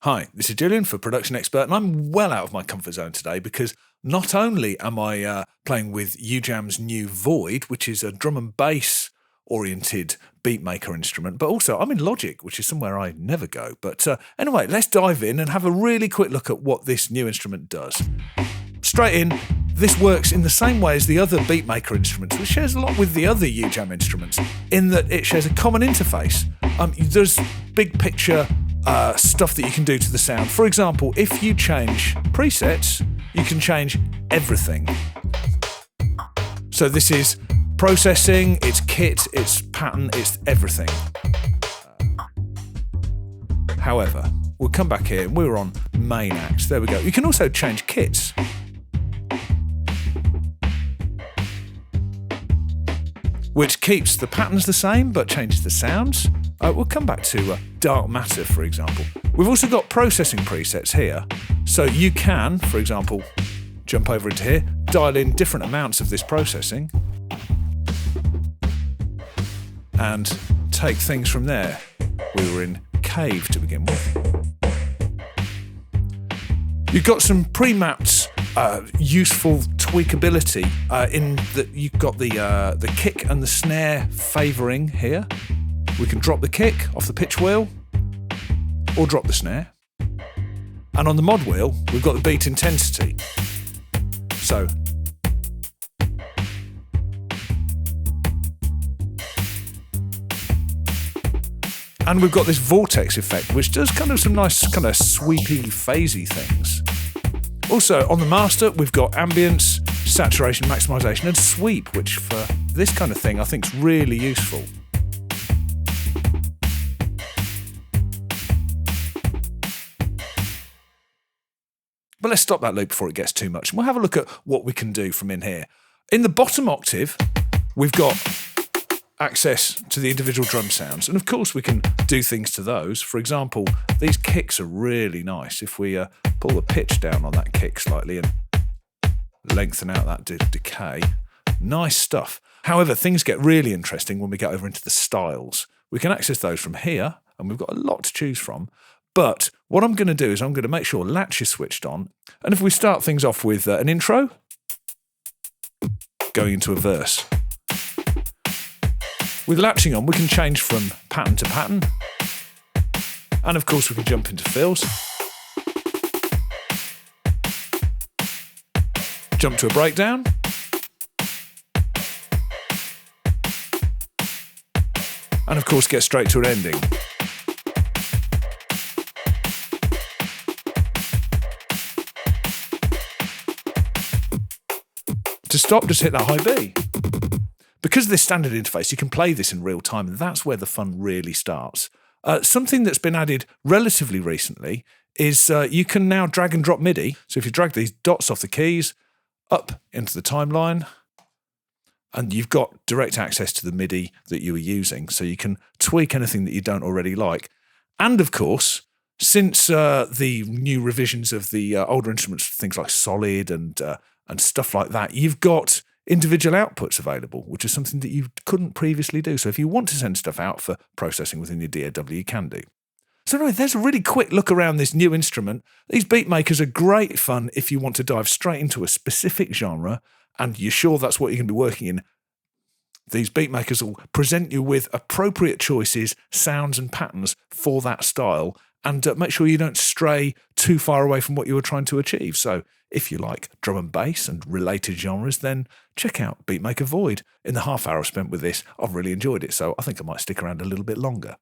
Hi, this is Julian for Production Expert, and I'm well out of my comfort zone today because not only am I playing with UJAM's new Void, which is a drum and bass oriented Beatmaker instrument, but also I'm in Logic, which is somewhere I never go. But anyway, let's dive in and have a really quick look at what this new instrument does. Straight in, this works in the same way as the other Beatmaker instruments, which shares a lot with the other UJAM instruments, in that it shares a common interface. There's big picture stuff that you can do to the sound. For example, if you change presets, you can change everything. So this is processing, it's kit, it's pattern, it's everything. However, we'll come back here and we're on main act. There we go. You can also change kits. Which keeps the patterns the same but changes the sounds. We'll come back to dark matter, for example. We've also got processing presets here. So you can, for example, jump over into here, dial in different amounts of this processing, and take things from there. We were in cave to begin with. You've got some pre-mapped useful tweakability in that you've got the kick and the snare favouring here. We can drop the kick off the pitch wheel or drop the snare. And on the mod wheel, we've got the beat intensity. So and we've got this vortex effect, which does kind of some nice kind of sweepy, phasey things. Also, on the master, we've got ambience, saturation, maximization, and sweep, which for this kind of thing I think is really useful. But let's stop that loop before it gets too much, and we'll have a look at what we can do from in here. In the bottom octave, we've got access to the individual drum sounds, and of course we can do things to those. For example, these kicks are really nice. If we pull the pitch down on that kick slightly and lengthen out that decay, nice stuff. However, things get really interesting when we get over into the styles. We can access those from here, and we've got a lot to choose from. But what I'm going to do is I'm going to make sure latch is switched on, and if we start things off with an intro, going into a verse. With latching on, we can change from pattern to pattern. And of course, we can jump into fills. Jump to a breakdown. And of course, get straight to an ending. To stop, just hit that high B. Because of this standard interface, you can play this in real time, and that's where the fun really starts. Something that's been added relatively recently is you can now drag and drop Midi. So if you drag these dots off the keys up into the timeline, and you've got direct access to the Midi that you were using, so you can tweak anything that you don't already like. And of course, since the new revisions of the older instruments, things like Solid and stuff like that, you've got individual outputs available, which is something that you couldn't previously do. So if you want to send stuff out for processing within your DAW, you can do. So anyway, there's a really quick look around this new instrument. These Beatmakers are great fun if you want to dive straight into a specific genre and you're sure that's what you're going to be working in. These Beatmakers will present you with appropriate choices, sounds and patterns for that style, and make sure you don't stray too far away from what you were trying to achieve. So if you like drum and bass and related genres, then check out Beatmaker Void. In the half hour I've spent with this, I've really enjoyed it, so I think I might stick around a little bit longer.